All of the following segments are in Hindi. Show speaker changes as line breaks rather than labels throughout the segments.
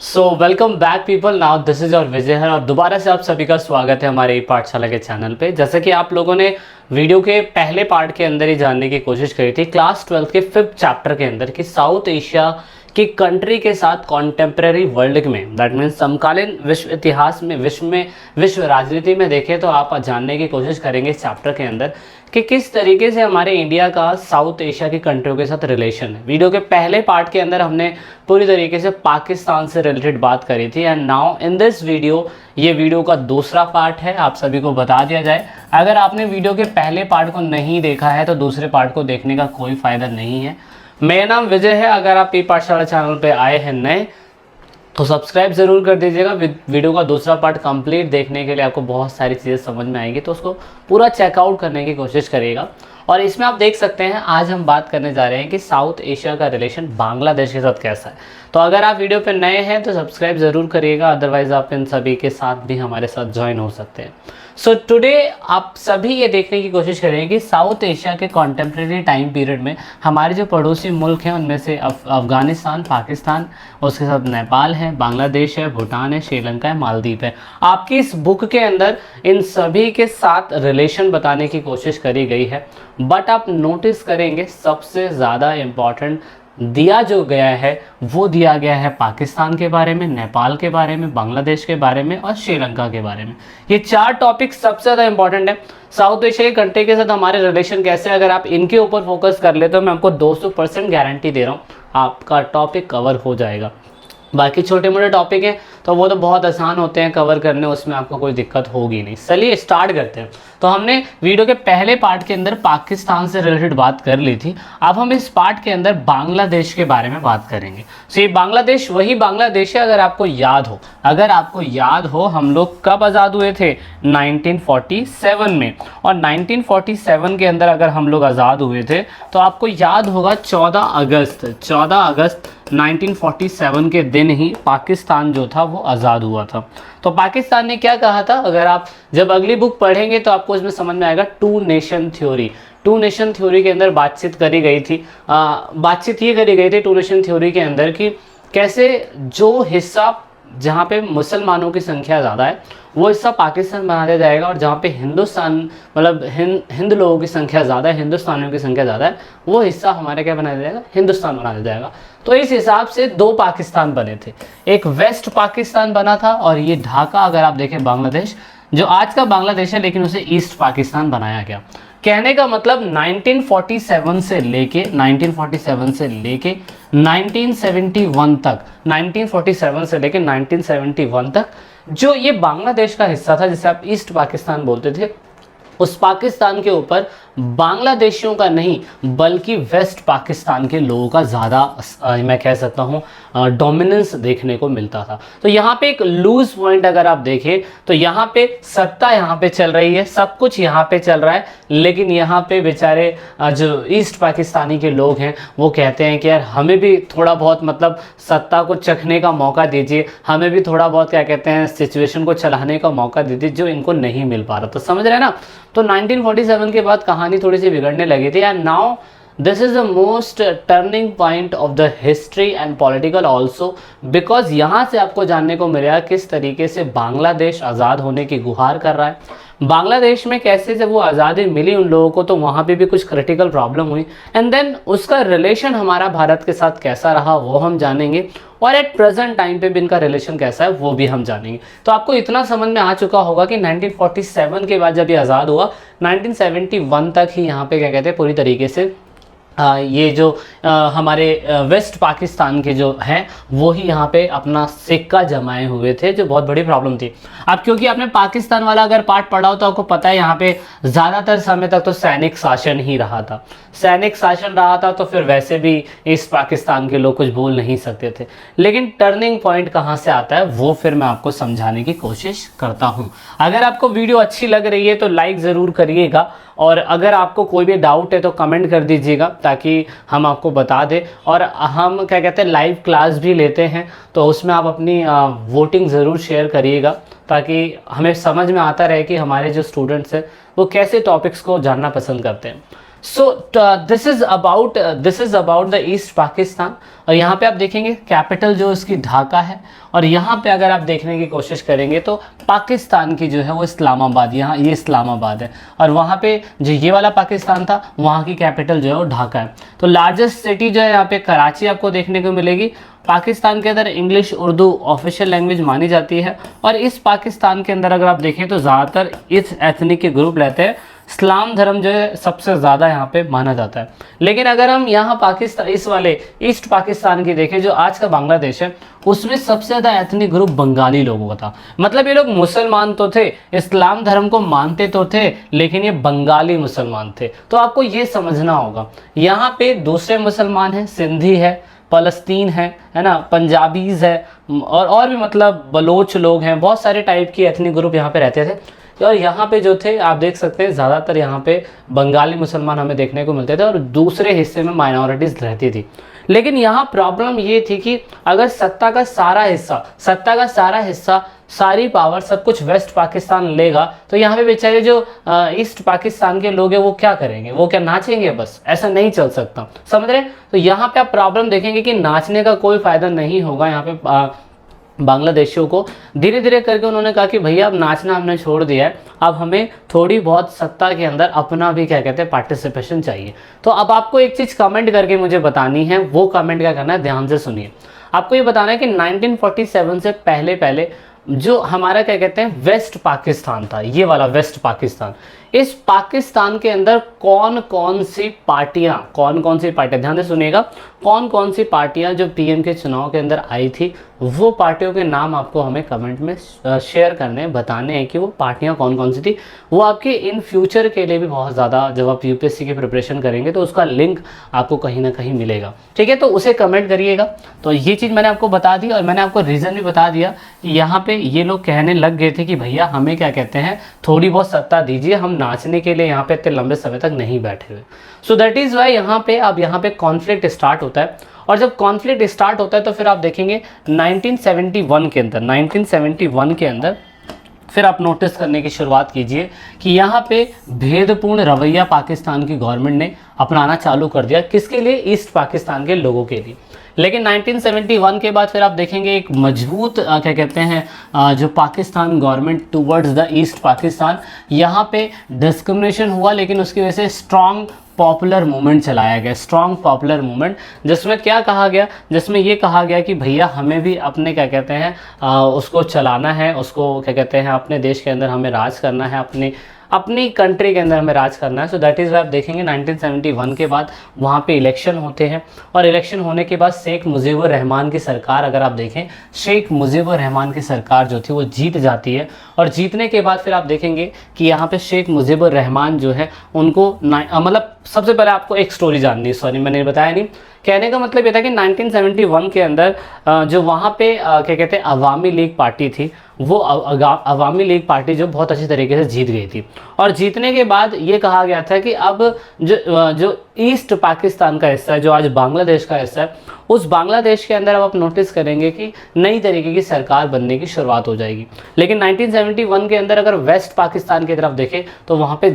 So welcome back people. Now this is और विजय है और दोबारा से आप सभी का स्वागत है हमारे पाठशाला के चैनल पे। जैसे कि आप लोगों ने वीडियो के पहले पार्ट के अंदर ही जानने की कोशिश करी थी क्लास 12 के 5th चैप्टर के अंदर कि साउथ एशिया की कंट्री के साथ कॉन्टेम्प्रेरी वर्ल्ड में, दैट मीन्स समकालीन विश्व इतिहास में, विश्व राजनीति में देखें तो आप जानने की कोशिश करेंगे इस चैप्टर के अंदर कि किस तरीके से हमारे इंडिया का साउथ एशिया की कंट्रियों के साथ रिलेशन है। वीडियो के पहले पार्ट के अंदर हमने पूरी तरीके से पाकिस्तान से रिलेटेड बात करी थी and now in this video, ये वीडियो का दूसरा पार्ट है। आप सभी को बता दिया जाए, अगर आपने वीडियो के पहले पार्ट को नहीं देखा है तो दूसरे पार्ट को देखने का कोई फ़ायदा नहीं है। मेरा नाम विजय है। अगर आप ई पाठशाला चैनल पे आए हैं नए तो सब्सक्राइब ज़रूर कर दीजिएगा। वीडियो का दूसरा पार्ट कंप्लीट देखने के लिए आपको बहुत सारी चीज़ें समझ में आएंगी, तो उसको पूरा चेकआउट करने की कोशिश करिएगा। और इसमें आप देख सकते हैं आज हम बात करने जा रहे हैं कि साउथ एशिया का रिलेशन बांग्लादेश के साथ कैसा है। तो अगर आप वीडियो पे नए हैं तो सब्सक्राइब ज़रूर करिएगा, अदरवाइज़ आप इन सभी के साथ भी हमारे साथ ज्वाइन हो सकते हैं। सो टुडे आप सभी ये देखने की कोशिश करेंगे कि साउथ एशिया के कॉन्टेम्प्रेरी टाइम पीरियड में हमारे जो पड़ोसी मुल्क हैं उनमें से अफ़गानिस्तान, पाकिस्तान, उसके साथ नेपाल है, बांग्लादेश है, भूटान है, श्रीलंका है, मालदीव है। आपकी इस बुक के अंदर इन सभी के साथ रिलेशन बताने की कोशिश करी गई है, बट आप नोटिस करेंगे सबसे ज़्यादा इम्पॉर्टेंट दिया जो गया है वो दिया गया है पाकिस्तान के बारे में, नेपाल के बारे में, बांग्लादेश के बारे में और श्रीलंका के बारे में। ये चार टॉपिक सबसे ज़्यादा इंपॉर्टेंट है। साउथ एशिया कंट्री के साथ हमारे रिलेशन कैसे, अगर आप इनके ऊपर फोकस कर ले तो मैं आपको 200% गारंटी दे रहा हूँ आपका टॉपिक कवर हो जाएगा। बाकी छोटे मोटे टॉपिक हैं तो वो तो बहुत आसान होते हैं कवर करने, उसमें आपको कोई दिक्कत होगी नहीं। चलिए स्टार्ट करते हैं। तो हमने वीडियो के पहले पार्ट के अंदर पाकिस्तान से रिलेटेड बात कर ली थी। अब हम इस पार्ट के अंदर बांग्लादेश के बारे में बात करेंगे। सो ये बांग्लादेश वही बांग्लादेश है। अगर आपको याद हो हम लोग कब आज़ाद हुए थे? 1947 में। और 1947 के अंदर अगर हम लोग आज़ाद हुए थे तो आपको याद होगा 14 अगस्त 1947 के दिन ही पाकिस्तान जो था वो आज़ाद हुआ था। तो पाकिस्तान ने क्या कहा था, अगर आप जब अगली बुक पढ़ेंगे तो आपको इसमें समझ में आएगा। टू नेशन थ्योरी के अंदर बातचीत करी गई थी। बातचीत ये करी गई थी टू नेशन थ्योरी के अंदर कि कैसे जो हिस्सा जहाँ पे मुसलमानों की संख्या ज़्यादा है वो हिस्सा पाकिस्तान बना दिया जाएगा, और जहाँ पे हिंदुस्तान मतलब हिंद लोगों की संख्या ज़्यादा है, हिंदुस्तानियों की संख्या ज़्यादा है, वो हिस्सा हमारे क्या बना दिया जाएगा? हिंदुस्तान बना दिया जाएगा। तो इस हिसाब से दो पाकिस्तान बने थे। एक वेस्ट पाकिस्तान बना था और ये ढाका, अगर आप देखें बांग्लादेश जो आज का बांग्लादेश है, लेकिन उसे ईस्ट पाकिस्तान बनाया गया। कहने का मतलब 1947 से लेके 1971 तक 1947 से लेके 1971 तक जो ये बांग्लादेश का हिस्सा था, जिसे आप ईस्ट पाकिस्तान बोलते थे, उस पाकिस्तान के ऊपर बांग्लादेशियों का नहीं बल्कि वेस्ट पाकिस्तान के लोगों का ज़्यादा मैं कह सकता हूँ डोमिनेंस देखने को मिलता था। तो यहाँ पे एक लूज पॉइंट अगर आप देखें तो यहाँ पे सत्ता यहाँ पे चल रही है, सब कुछ यहाँ पे चल रहा है, लेकिन यहाँ पे बेचारे जो ईस्ट पाकिस्तानी के लोग हैं वो कहते हैं कि यार हमें भी थोड़ा बहुत मतलब सत्ता को चखने का मौका दीजिए, हमें भी थोड़ा बहुत क्या कहते हैं सिचुएशन को चलाने का मौका दीजिए, जो इनको नहीं मिल पा रहा। तो समझ रहे हैं ना। तो 1947 के बाद कहानी थोड़ी सी बिगड़ने लगी थी and now this is the most turning point of the history and political also, because यहाँ से आपको जानने को मिलेगा किस तरीके से बांग्लादेश आज़ाद होने की गुहार कर रहा है। बांग्लादेश में कैसे जब वो आज़ादी मिली उन लोगों को तो वहाँ पे भी कुछ क्रिटिकल प्रॉब्लम हुई, एंड देन उसका रिलेशन हमारा भारत के साथ कैसा रहा वो हम जानेंगे, और एट प्रेजेंट टाइम पे भी इनका रिलेशन कैसा है वो भी हम जानेंगे। तो आपको इतना समझ में आ चुका होगा कि 1947 के बाद जब ये आज़ाद हुआ 1971 तक ही यहाँ पे क्या कहते हैं पूरी तरीके से ये जो हमारे वेस्ट पाकिस्तान के जो हैं वो ही यहाँ पे अपना सिक्का जमाए हुए थे, जो बहुत बड़ी प्रॉब्लम थी। अब क्योंकि आपने पाकिस्तान वाला अगर पार्ट पढ़ा हो तो आपको पता है यहाँ पे ज़्यादातर समय तक तो सैनिक शासन ही रहा था। सैनिक शासन रहा था तो फिर वैसे भी ईस्ट पाकिस्तान के लोग कुछ बोल नहीं सकते थे। लेकिन टर्निंग पॉइंट कहाँ से आता है वो फिर मैं आपको समझाने की कोशिश करता हूँ। अगर आपको वीडियो अच्छी लग रही है तो लाइक ज़रूर करिएगा, और अगर आपको कोई भी डाउट है तो कमेंट कर दीजिएगा ताकि हम आपको बता दें। और हम क्या कहते हैं लाइव क्लास भी लेते हैं, तो उसमें आप अपनी वोटिंग ज़रूर शेयर करिएगा ताकि हमें समझ में आता रहे कि हमारे जो स्टूडेंट्स हैं वो कैसे टॉपिक्स को जानना पसंद करते हैं। So this is about the east Pakistan. और यहाँ पे आप देखेंगे कैपिटल जो इसकी ढाका है, और यहाँ पे अगर आप देखने की कोशिश करेंगे तो पाकिस्तान की जो है वो इस्लामाबाद, यहाँ ये इस्लामाबाद है, और वहाँ पे जो ये वाला पाकिस्तान था वहाँ की कैपिटल जो है वो ढाका है। तो लार्जेस्ट सिटी जो है यहाँ पे कराची आपको देखने को मिलेगी। पाकिस्तान के अंदर इंग्लिश उर्दू ऑफिशियल लैंग्वेज मानी जाती है, और इस पाकिस्तान के अंदर अगर आप देखें तो ज़्यादातर इस एथनिक के ग्रुप रहते हैं। इस्लाम धर्म जो है सबसे ज़्यादा यहाँ पे माना जाता है। लेकिन अगर हम यहाँ पाकिस्तान इस वाले ईस्ट पाकिस्तान की देखें जो आज का बांग्लादेश है, उसमें सबसे ज़्यादा एथनिक ग्रुप बंगाली लोगों का था। मतलब ये लोग मुसलमान तो थे, इस्लाम धर्म को मानते तो थे, लेकिन ये बंगाली मुसलमान थे। तो आपको ये समझना होगा, यहाँ पे दूसरे मुसलमान हैं, सिंधी है, फ़लस्तीन है ना, पंजाबीज़ है, और भी मतलब बलोच लोग हैं, बहुत सारे टाइप की एथनिक ग्रुप यहाँ पे रहते थे। और यहाँ पे जो थे आप देख सकते हैं ज़्यादातर यहाँ पे बंगाली मुसलमान हमें देखने को मिलते थे, और दूसरे हिस्से में माइनॉरिटीज़ रहती थी। लेकिन यहाँ प्रॉब्लम ये थी कि अगर सत्ता का सारा हिस्सा सारी पावर सब कुछ वेस्ट पाकिस्तान लेगा, तो यहाँ पे बेचारे जो ईस्ट पाकिस्तान के लोग हैं वो क्या करेंगे, वो क्या नाचेंगे? बस ऐसा नहीं चल सकता, समझ रहे? तो यहाँ पे आप प्रॉब्लम देखेंगे कि नाचने का कोई फ़ायदा नहीं होगा। यहाँ पे बांग्लादेशियों को धीरे धीरे करके उन्होंने कहा कि भैया अब नाचना हमने छोड़ दिया है, अब हमें थोड़ी बहुत सत्ता के अंदर अपना भी क्या कहते हैं पार्टिसिपेशन चाहिए। तो अब आपको एक चीज़ कमेंट करके मुझे बतानी है, वो कमेंट क्या करना है, ध्यान से सुनिए। आपको ये बताना है कि 1947 से पहले जो हमारा क्या कहते हैं वेस्ट पाकिस्तान था, ये वाला वेस्ट पाकिस्तान, इस पाकिस्तान के अंदर कौन कौन सी पार्टियां ध्यान से सुनिएगा, कौन कौन सी पार्टियां जो पीएम के चुनाव के अंदर आई थी, वो पार्टियों के नाम आपको हमें कमेंट में शेयर करने बताने हैं कि वो पार्टियां कौन कौन सी थी। वो आपके इन फ्यूचर के लिए भी बहुत ज़्यादा, जब आप यूपीएससी की प्रिपरेशन करेंगे तो उसका लिंक आपको कहीं ना कहीं मिलेगा, ठीक है? तो उसे कमेंट करिएगा। तो ये चीज़ मैंने आपको बता दी, और मैंने आपको रीज़न भी बता दिया कि यहाँ पे ये लोग कहने लग गए थे कि भैया हमें क्या कहते हैं थोड़ी बहुत सत्ता दीजिए, हम नाचने के लिए यहाँ पे इतने लंबे समय तक नहीं बैठे हुए। सो दैट इज़ वाई यहाँ पे कॉन्फ्लिक्ट स्टार्ट होता है। और जब कॉन्फ्लिक्ट स्टार्ट होता है तो फिर आप देखेंगे 1971 के अंदर फिर आप नोटिस करने की शुरुआत कीजिए कि यहाँ पे भेदपूर्ण रवैया पाकिस्तान की गवर्नमेंट ने अपनाना चालू कर दिया। किसके लिए? ईस्ट पाकिस्तान के लोगों के लिए। लेकिन 1971 के बाद फिर आप देखेंगे एक मजबूत क्या कहते हैं जो Pakistan government towards the east Pakistan, यहाँ पे डिस्क्रिमिनेशन हुआ, लेकिन उसकी वजह से स्ट्रॉन्ग पॉपुलर मूवमेंट चलाया गया, स्ट्रॉन्ग पॉपुलर मूवमेंट, जिसमें क्या कहा गया, जिसमें ये कहा गया कि भैया हमें भी अपने क्या कहते हैं उसको चलाना है, उसको क्या कहते हैं अपने देश के अंदर हमें राज करना है, अपनी कंट्री के अंदर हमें राज करना है। सो दैट इज़ आप देखेंगे 1971 के बाद वहाँ पे इलेक्शन होते हैं, और इलेक्शन होने के बाद शेख मुजीबुर रहमान की सरकार, अगर आप देखें शेख मुजीबुर रहमान की सरकार जो थी वो जीत जाती है। और जीतने के बाद फिर आप देखेंगे कि यहाँ पे शेख मुजीबुर रहमान जो है उनको मतलब सबसे पहले आपको एक स्टोरी जाननी है, सॉरी मैंने बताया नहीं, कहने का मतलब ये था कि 1971 के अंदर जो वहाँ पे क्या कहते हैं अवामी लीग पार्टी थी, वो अवामी लीग पार्टी जो बहुत अच्छी तरीके से जीत गई थी। और जीतने के बाद ये कहा गया था कि अब जो ईस्ट पाकिस्तान का हिस्सा है, जो आज बांग्लादेश का हिस्सा है, उस बांग्लादेश के अंदर अब आप नोटिस करेंगे कि नई तरीके की सरकार बनने की शुरुआत हो जाएगी। लेकिन 1971 के अंदर अगर वेस्ट पाकिस्तान की तरफ देखें तो वहाँ पे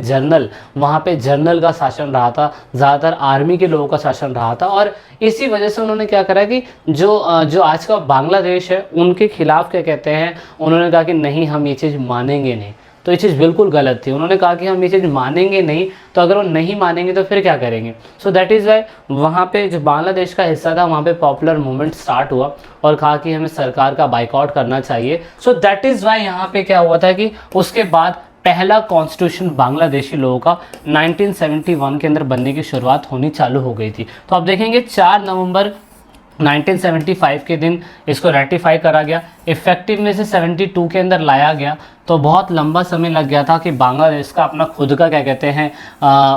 जनरल का शासन रहा था, ज़्यादातर आर्मी के लोगों का शासन रहा था। और इसी वजह से उन्होंने क्या करा कि जो आज का बांग्लादेश है उनके खिलाफ क्या कहते हैं, उन्होंने कहा कि नहीं हम ये चीज़ मानेंगे नहीं। तो ये चीज़ बिल्कुल गलत थी। उन्होंने कहा कि हम ये चीज़ मानेंगे नहीं, तो अगर वो नहीं मानेंगे तो फिर क्या करेंगे। सो दैट इज़ वाई वहाँ पे जो बांग्लादेश का हिस्सा था वहाँ पे पॉपुलर मूवमेंट स्टार्ट हुआ और कहा कि हमें सरकार का बाइकआउट करना चाहिए। सो दैट इज़ वाई यहाँ पे क्या हुआ था कि उसके बाद पहला कॉन्स्टिट्यूशन बांग्लादेशी लोगों का 1971 के अंदर बनने की शुरुआत होनी चालू हो गई थी। तो आप देखेंगे 4 नवंबर 1975 के दिन इसको रेटिफाई करा गया, इफेक्टिव में से 72 के अंदर लाया गया। तो बहुत लंबा समय लग गया था कि बांग्लादेश का अपना खुद का क्या कहते हैं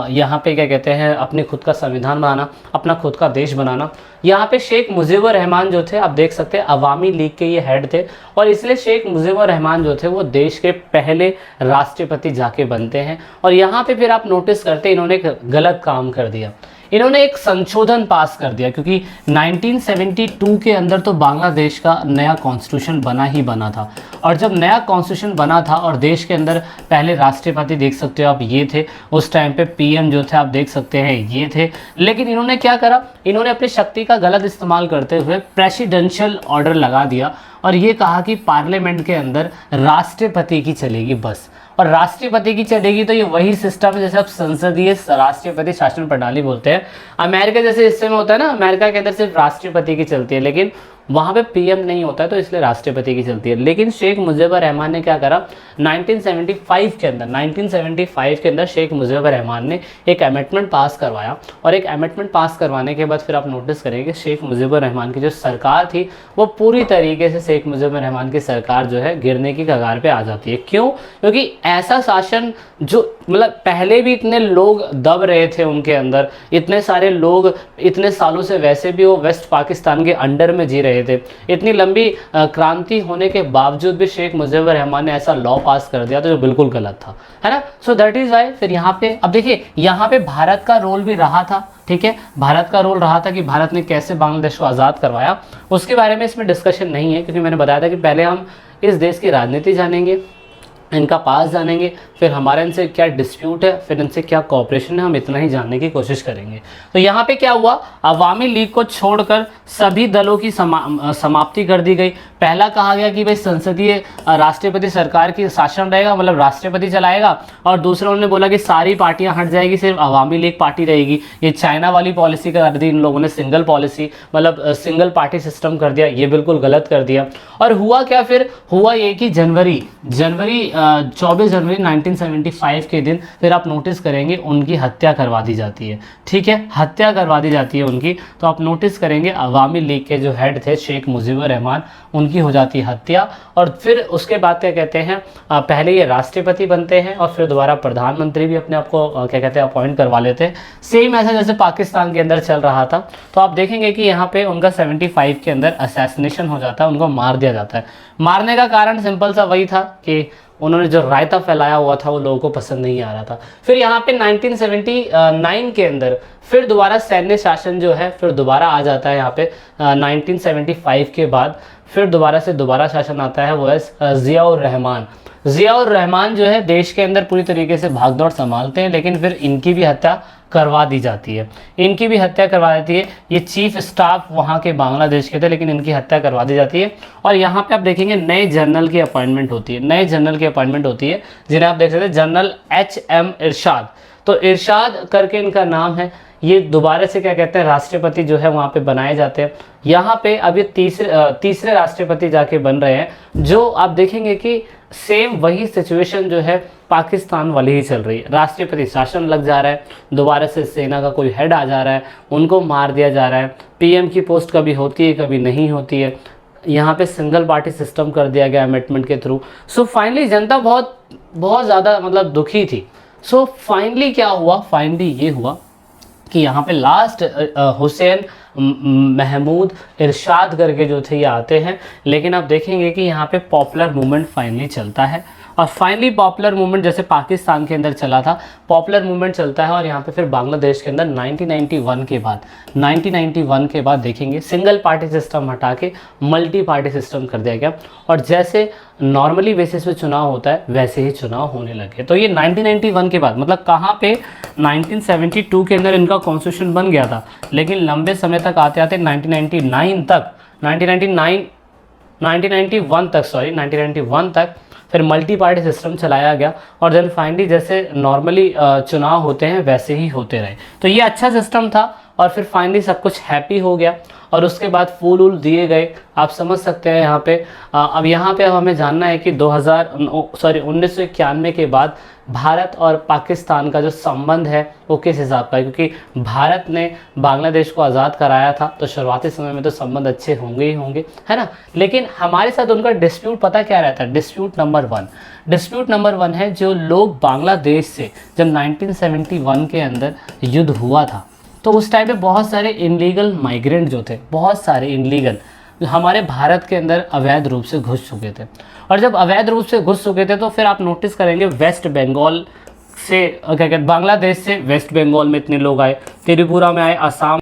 यहाँ पे क्या कहते हैं अपने खुद का संविधान बनाना, अपना खुद का देश बनाना। यहाँ पे शेख मुजीबुर रहमान जो थे आप देख सकते हैं अवामी लीग के ये हेड थे, और इसलिए शेख मुजीबुर रहमान जो थे वो देश के पहले राष्ट्रपति जाके बनते हैं। और यहाँ पे फिर आप नोटिस करते हैं इन्होंने एक गलत काम कर दिया। इन्होंने एक संशोधन पास कर दिया, क्योंकि 1972 के अंदर तो बांग्लादेश का नया कॉन्स्टिट्यूशन बना ही बना था। और जब नया कॉन्स्टिट्यूशन बना था और देश के अंदर पहले राष्ट्रपति देख सकते हो आप ये थे, उस टाइम पे पीएम जो थे आप देख सकते हैं ये थे। लेकिन इन्होंने क्या करा, इन्होंने अपनी शक्ति का गलत इस्तेमाल करते हुए प्रेसिडेंशियल ऑर्डर लगा दिया और ये कहा कि पार्लियामेंट के अंदर राष्ट्रपति की चलेगी बस। और राष्ट्रपति की चलेगी तो ये वही सिस्टम है जैसे आप संसदीय राष्ट्रपति शासन प्रणाली बोलते हैं। अमेरिका जैसे हिस्से में होता है ना, अमेरिका के अंदर सिर्फ राष्ट्रपति की चलती है, लेकिन वहाँ पे पीएम नहीं होता है तो इसलिए राष्ट्रपति की चलती है। लेकिन शेख मुजीबुर रहमान ने क्या करा, 1975 के अंदर शेख मुजीबुर रहमान ने एक अमेंडमेंट पास करवाया। और एक अमेंडमेंट पास करवाने के बाद फिर आप नोटिस करेंगे शेख मुजीबुर रहमान की जो सरकार थी वो पूरी तरीके से शेख मुजीबुर रहमान की सरकार जो है गिरने की कगार पे आ जाती है। क्यों? क्योंकि ऐसा शासन जो मतलब पहले भी इतने लोग दब रहे थे उनके अंदर, इतने सारे लोग इतने सालों से वैसे भी वो वेस्ट पाकिस्तान के अंडर में जी रहे थे, इतनी लंबी क्रांति होने के बावजूद भी शेख मुजीबुर रहमान ने ऐसा लॉ पास कर दिया तो जो बिल्कुल गलत था, है ना। सो दैट इज वाई फिर यहाँ पे अब देखिए यहाँ पे भारत का रोल भी रहा था, ठीक है, भारत का रोल रहा था कि भारत ने कैसे बांग्लादेश को आज़ाद करवाया। उसके बारे में इसमें डिस्कशन नहीं है, क्योंकि मैंने बताया था कि पहले हम इस देश की राजनीति जानेंगे, इनका पास जानेंगे, फिर हमारे इनसे क्या डिस्प्यूट है, फिर इनसे क्या कोऑपरेशन है, हम इतना ही जानने की कोशिश करेंगे। तो यहाँ पे क्या हुआ, अवामी लीग को छोड़कर सभी दलों की समाप्ति कर दी गई। पहला कहा गया कि भाई संसदीय राष्ट्रपति सरकार की शासन रहेगा, मतलब राष्ट्रपति चलाएगा, और दूसरा उन्होंने बोला कि सारी पार्टियां हट जाएगी, सिर्फ अवामी लीग पार्टी रहेगी। ये चाइना वाली पॉलिसी कर दी इन लोगों ने, सिंगल पॉलिसी मतलब सिंगल पार्टी सिस्टम कर दिया, ये बिल्कुल गलत कर दिया। और हुआ क्या, फिर हुआ ये कि जनवरी 24 जनवरी 1975 के दिन फिर आप नोटिस करेंगे उनकी हत्या करवा दी जाती है, ठीक है, हत्या करवा दी जाती है उनकी। तो आप नोटिस करेंगे अवामी लीग के जो हेड थे शेख मुजीबुर रहमान, उनकी हो जाती है हत्या। और फिर उसके बाद क्या कहते हैं, पहले ये राष्ट्रपति बनते हैं और फिर दोबारा प्रधानमंत्री भी अपने आप को क्या कहते हैं अपॉइंट करवा लेते हैं, सेम ऐसा जैसे पाकिस्तान के अंदर चल रहा था। तो आप देखेंगे कि यहाँ पे उनका 75 के अंदर असैसिनेशन हो जाता है, उनको मार दिया जाता है। मारने का कारण सिंपल सा वही था कि उन्होंने जो रायता फैलाया हुआ था वो लोगों को पसंद नहीं आ रहा था। फिर यहाँ पे 1979 के अंदर फिर दोबारा सैन्य शासन जो है फिर दोबारा आ जाता है। यहाँ पे 1975 के बाद फिर दोबारा शासन आता है, वो है ज़ियाउर रहमान। ज़ियाउर रहमान जो है देश के अंदर पूरी तरीके से भागदौड़ संभालते हैं, लेकिन फिर इनकी भी हत्या करवा दी जाती है, इनकी भी हत्या करवा देती है। ये चीफ स्टाफ वहाँ के बांग्लादेश के थे, लेकिन इनकी हत्या करवा दी जाती है। और यहाँ पे आप देखेंगे नए जनरल की अपॉइंटमेंट होती है, नए जनरल की अपॉइंटमेंट होती है जिन्हें आप देख सकते हैं जनरल HM इरशाद। तो इरशाद करके इनका नाम है। ये दोबारा से क्या कहते हैं राष्ट्रपति जो है वहाँ पे बनाए जाते हैं। यहाँ पे अब ये तीसरे राष्ट्रपति जाके बन रहे हैं, जो आप देखेंगे कि सेम वही सिचुएशन जो है पाकिस्तान वाली ही चल रही है। राष्ट्रपति शासन लग जा रहा है, दोबारा से सेना का कोई हेड आ जा रहा है, उनको मार दिया जा रहा है, पीएम की पोस्ट कभी होती है कभी नहीं होती है। यहाँ पे सिंगल पार्टी सिस्टम कर दिया गया अमेंडमेंट के थ्रू। सो फाइनली जनता बहुत ज़्यादा मतलब दुखी थी। सो फाइनली क्या हुआ, फाइनली ये हुआ कि यहाँ पे लास्ट हुसैन महमूद इरशाद करके जो थे ये आते हैं। लेकिन आप देखेंगे कि यहाँ पे पॉपुलर मूवमेंट फाइनली चलता है, और फाइनली पॉपुलर मूवमेंट जैसे पाकिस्तान के अंदर चला था पॉपुलर मूवमेंट चलता है। और यहाँ पे फिर बांग्लादेश के अंदर 1991 के बाद देखेंगे सिंगल पार्टी सिस्टम हटा के मल्टी पार्टी सिस्टम कर दिया गया, और जैसे नॉर्मली बेसिस पे चुनाव होता है वैसे ही चुनाव होने लगे। तो ये 1991 के बाद मतलब कहाँ पे 1972 के अंदर इनका कॉन्स्टिट्यूशन बन गया था, लेकिन लंबे समय तक आते आते 1991 तक फिर मल्टी पार्टी सिस्टम चलाया गया। और देन फाइनली जैसे नॉर्मली चुनाव होते हैं वैसे ही होते रहे। तो ये अच्छा सिस्टम था, और फिर फाइनली सब कुछ हैप्पी हो गया। और उसके बाद फूल वूल दिए गए, आप समझ सकते हैं यहाँ पे। अब यहाँ पे हमें जानना है कि 1991 के बाद भारत और पाकिस्तान का जो संबंध है वो किस हिसाब का है, क्योंकि भारत ने बांग्लादेश को आज़ाद कराया था तो शुरुआती समय में तो संबंध अच्छे होंगे ही होंगे, है ना। लेकिन हमारे साथ उनका डिस्प्यूट पता क्या रहता है, डिस्प्यूट नंबर वन है जो लोग बांग्लादेश से जब 1971 के अंदर युद्ध हुआ था तो उस टाइम पे बहुत सारे इनलीगल माइग्रेंट जो थे, बहुत सारे इनलीगल हमारे भारत के अंदर अवैध रूप से घुस चुके थे। और जब अवैध रूप से घुस चुके थे तो फिर आप नोटिस करेंगे वेस्ट बंगाल से क्या कहते बांग्लादेश से वेस्ट बंगाल में इतने लोग आए, त्रिपुरा में आए, असम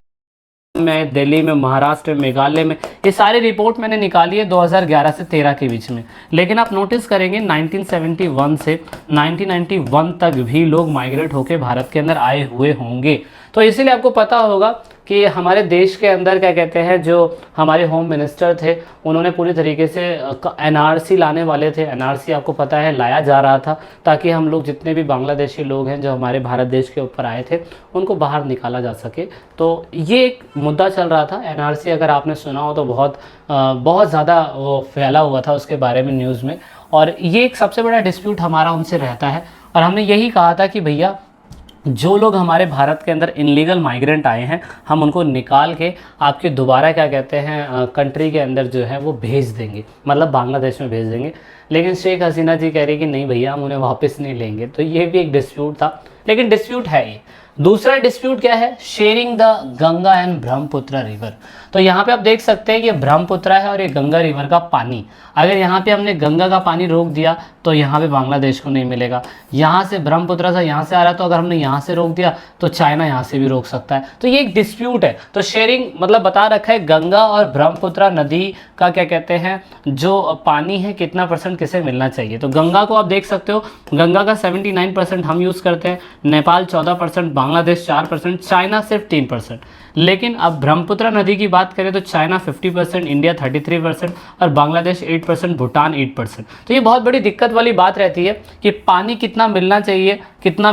में, दिल्ली में, महाराष्ट्र में, मेघालय में। ये सारी रिपोर्ट मैंने निकाली है 2011 से 13 के बीच में। लेकिन आप नोटिस करेंगे 1971 से 1991 तक भी लोग माइग्रेट होकर भारत के अंदर आए हुए होंगे। तो इसीलिए आपको पता होगा कि हमारे देश के अंदर क्या कहते हैं, जो हमारे होम मिनिस्टर थे उन्होंने पूरी तरीके से एनआरसी लाने वाले थे। एनआरसी आपको पता है लाया जा रहा था ताकि हम लोग जितने भी बांग्लादेशी लोग हैं जो हमारे भारत देश के ऊपर आए थे उनको बाहर निकाला जा सके। तो ये एक मुद्दा चल रहा था। एनआरसी अगर आपने सुना हो तो बहुत ज़्यादा वो फैला हुआ था उसके बारे में न्यूज़ में, और ये एक सबसे बड़ा डिस्प्यूट हमारा उनसे रहता है। और हमने यही कहा था कि भैया जो लोग हमारे भारत के अंदर इनलीगल माइग्रेंट आए हैं हम उनको निकाल के आपके दोबारा क्या कहते हैं कंट्री के अंदर जो है वो भेज देंगे, मतलब बांग्लादेश में भेज देंगे। लेकिन शेख हसीना जी कह रही कि नहीं भैया हम उन्हें वापस नहीं लेंगे। तो ये भी एक डिस्प्यूट था, लेकिन डिस्प्यूट है ये। दूसरा डिस्प्यूट क्या है, sharing the Ganga and Brahmaputra river. तो यहाँ पे आप देख सकते हैं कि ब्रह्मपुत्र है और ये गंगा रिवर का पानी, अगर यहाँ पे हमने गंगा का पानी रोक दिया तो यहाँ पे बांग्लादेश को नहीं मिलेगा। यहाँ से ब्रह्मपुत्र से यहाँ से आ रहा है तो अगर हमने यहाँ से रोक दिया तो चाइना यहाँ से भी रोक सकता है। तो ये एक डिस्प्यूट है। तो शेयरिंग मतलब बता रखा है गंगा और ब्रह्मपुत्र नदी का क्या कहते हैं जो पानी है कितना % किसे मिलना चाहिए। तो गंगा को आप देख सकते हो, गंगा का 79% हम यूज़ करते हैं, नेपाल 14%, बांग्लादेश 4%, चाइना सिर्फ 3%। लेकिन अब ब्रह्मपुत्र नदी की बात करें तो चाइना 50%, इंडिया 33% और बांग्लादेश 8%, भूटान 8%। तो ये बहुत बड़ी दिक्कत वाली बात रहती है कि पानी कितना मिलना चाहिए, कितना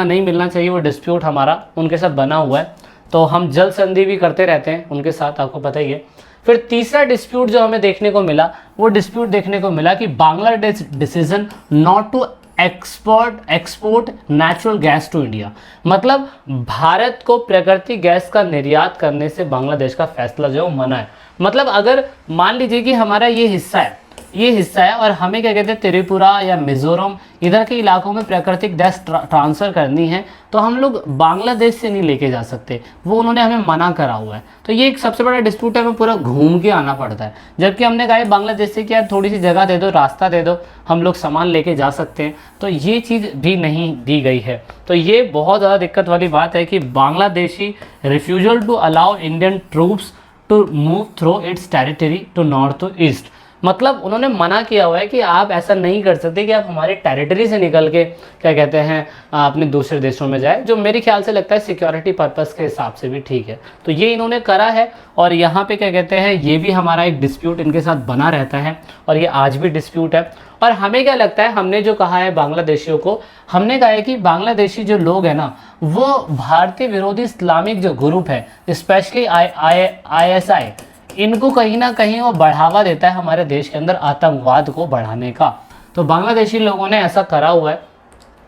नहीं मिलना चाहिए, वो डिस्प्यूट हमारा उनके साथ बना हुआ है। तो हम जल संधि भी करते रहते हैं उनके साथ, आपको पता ही है। फिर तीसरा डिस्प्यूट जो हमें देखने को मिला वो डिस्प्यूट देखने को मिला कि Bangladesh decision not to export natural gas to India, मतलब भारत को प्राकृतिक गैस का निर्यात करने से बांग्लादेश का फैसला जो है मना है। मतलब अगर मान लीजिए कि हमारा ये हिस्सा है और हमें क्या कहते हैं त्रिपुरा या मिजोरम इधर के इलाकों में प्राकृतिक गैस ट्रांसफ़र करनी है तो हम लोग बांग्लादेश से नहीं लेके जा सकते, वो उन्होंने हमें मना करा हुआ है। तो ये एक सबसे बड़ा डिस्प्यूट है, हमें पूरा घूम के आना पड़ता है। जबकि हमने कहा बांग्लादेश से क्या थोड़ी सी जगह दे दो, रास्ता दे दो, हम लोग सामान लेके जा सकते हैं। तो ये चीज़ भी नहीं दी गई है। तो ये बहुत ज़्यादा दिक्कत वाली बात है कि Bangladeshi refusal to allow Indian troops to move through its territory to north to east, मतलब उन्होंने मना किया हुआ है कि आप ऐसा नहीं कर सकते कि आप हमारे टेरिटरी से निकल के क्या कहते हैं अपने दूसरे देशों में जाए, जो मेरे ख्याल से लगता है सिक्योरिटी पर्पस के हिसाब से भी ठीक है। तो ये इन्होंने करा है और यहाँ पे क्या कहते हैं ये भी हमारा एक डिस्प्यूट इनके साथ बना रहता है और ये आज भी डिस्प्यूट है। और हमें क्या लगता है, हमने जो कहा है बांग्लादेशियों को, हमने कहा है कि बांग्लादेशी जो लोग हैं ना वो भारतीय विरोधी इस्लामिक जो ग्रुप है स्पेशली ISI इनको कहीं ना कहीं वो बढ़ावा देता है हमारे देश के अंदर आतंकवाद को बढ़ाने का। तो बांग्लादेशी लोगों ने ऐसा करा हुआ है,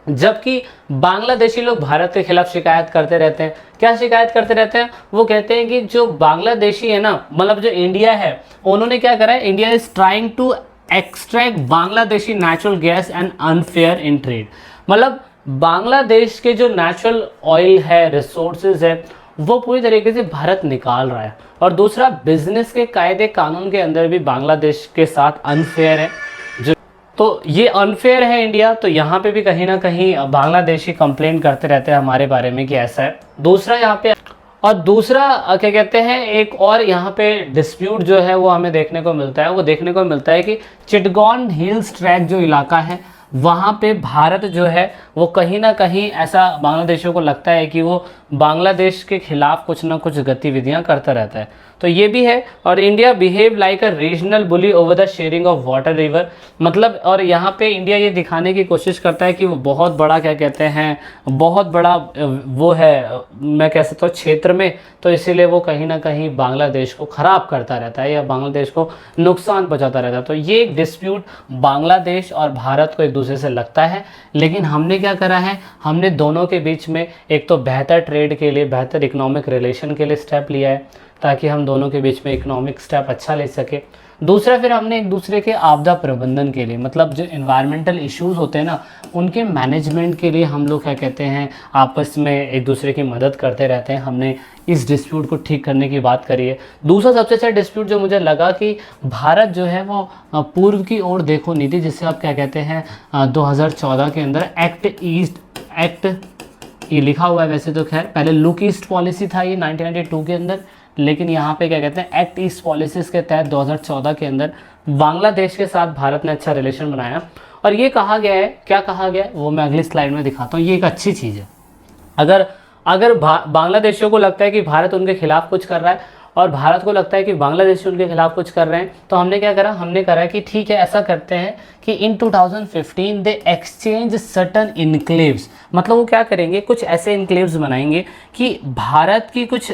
जबकि बांग्लादेशी लोग भारत के खिलाफ शिकायत करते रहते हैं। क्या शिकायत करते रहते हैं, वो कहते हैं कि जो बांग्लादेशी है ना, मतलब जो इंडिया है उन्होंने क्या करा है, India is trying to extract Bangladeshi natural gas and unfair in trade, मतलब बांग्लादेश के जो नेचुरल ऑयल है, रिसोर्सेज है, वो पूरी तरीके से भारत निकाल रहा है। और दूसरा, बिजनेस के कायदे कानून के अंदर भी बांग्लादेश के साथ अनफेयर है, जो तो ये अनफेयर है इंडिया। तो यहाँ पे भी कहीं ना कहीं बांग्लादेशी कंप्लेंट करते रहते हैं हमारे बारे में कि ऐसा है। दूसरा यहाँ पे और दूसरा क्या कहते हैं एक और यहाँ पे डिस्प्यूट जो है वो हमें देखने को मिलता है, वो देखने को मिलता है कि चिटगॉन हिल्स ट्रैक जो इलाका है वहाँ पे भारत जो है वो कहीं ना कहीं ऐसा बांग्लादेशियों को लगता है कि वो बांग्लादेश के खिलाफ कुछ ना कुछ गतिविधियाँ करता रहता है। तो ये भी है। और India behave like a regional bully over the sharing of water river, मतलब और यहाँ पे इंडिया ये दिखाने की कोशिश करता है कि वो बहुत बड़ा क्या कहते हैं बहुत बड़ा वो है, मैं कह सकता हूँ क्षेत्र में, तो इसीलिए वो कहीं ना कहीं बांग्लादेश को ख़राब करता रहता है या बांग्लादेश को नुकसान पहुँचाता रहता है। तो ये एक डिस्प्यूट बांग्लादेश और भारत को एक दूसरे से लगता है, लेकिन हमने क्या करा है, हमने दोनों के बीच में एक तो बेहतर ट्रेड के लिए, बेहतर इकोनॉमिक रिलेशन के लिए स्टेप लिया है ताकि हम दोनों के बीच में इकोनॉमिक स्टेप अच्छा ले सके। दूसरा, फिर हमने एक दूसरे के आपदा प्रबंधन के लिए, मतलब जो एनवायरमेंटल इश्यूज़ होते हैं ना उनके मैनेजमेंट के लिए हम लोग क्या कहते हैं आपस में एक दूसरे की मदद करते रहते हैं। हमने इस डिस्प्यूट को ठीक करने की बात करी है। दूसरा सबसे अच्छा डिस्प्यूट जो मुझे लगा कि भारत जो है वो पूर्व की ओर देखो नीति, जिससे आप क्या कहते हैं 2014 के अंदर एक्ट ईस्ट एक्ट, ये लिखा हुआ है वैसे तो, खैर पहले लुक ईस्ट पॉलिसी था ये 1992 के अंदर, लेकिन यहाँ पे क्या कहते हैं एक्ट ईस्ट पॉलिसीज़ के तहत 2014 के अंदर बांग्लादेश के साथ भारत ने अच्छा रिलेशन बनाया। और ये कहा गया है, क्या कहा गया है वो मैं अगली स्लाइड में दिखाता हूँ। ये एक अच्छी चीज़ है। अगर अगर बांग्लादेशियों को लगता है कि भारत उनके खिलाफ कुछ कर रहा है और भारत को लगता है कि बांग्लादेशी उनके खिलाफ कुछ कर रहे हैं, तो हमने क्या करा, हमने करा कि ठीक है ऐसा करते हैं कि इन 2015 दे एक्सचेंज सर्टन इनक्लेव्स, मतलब वो क्या करेंगे, कुछ ऐसे इनक्लेव्स बनाएंगे कि भारत की कुछ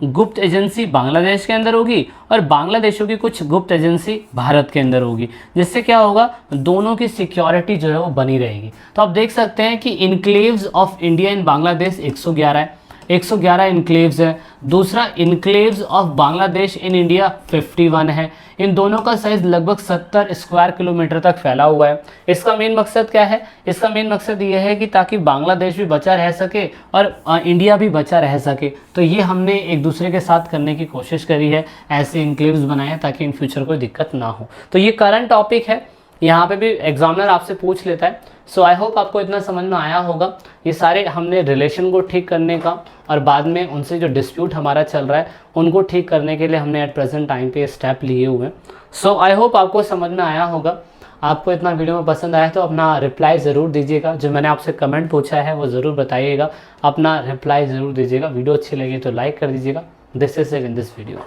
गुप्त एजेंसी बांग्लादेश के अंदर होगी और बांग्लादेशों की कुछ गुप्त एजेंसी भारत के अंदर होगी, जिससे क्या होगा, दोनों की सिक्योरिटी जो है वो बनी रहेगी। तो आप देख सकते हैं कि enclaves of India in Bangladesh 111 है, 111 इनक्लेव्स है। दूसरा enclaves of Bangladesh in India 51 है। इन दोनों का साइज लगभग 70 स्क्वायर किलोमीटर तक फैला हुआ है। इसका मेन मकसद क्या है, इसका मेन मकसद ये है कि ताकि बांग्लादेश भी बचा रह सके और इंडिया भी बचा रह सके। तो ये हमने एक दूसरे के साथ करने की कोशिश करी है, ऐसे इनक्लेव्स बनाए ताकि इन फ्यूचर कोई दिक्कत ना हो। तो ये करंट टॉपिक है, यहाँ पे भी एग्जामिनर आपसे पूछ लेता है। सो आई होप आपको इतना समझ में आया होगा। ये सारे हमने रिलेशन को ठीक करने का और बाद में उनसे जो डिस्प्यूट हमारा चल रहा है उनको ठीक करने के लिए हमने एट प्रेजेंट टाइम पे स्टेप लिए हुए हैं। सो आई होप आपको समझ में आया होगा। आपको इतना वीडियो में पसंद आया तो अपना रिप्लाई ज़रूर दीजिएगा। जो मैंने आपसे कमेंट पूछा है वो ज़रूर बताइएगा, अपना रिप्लाई ज़रूर दीजिएगा। वीडियो अच्छी लगी तो लाइक कर दीजिएगा। This is in this video.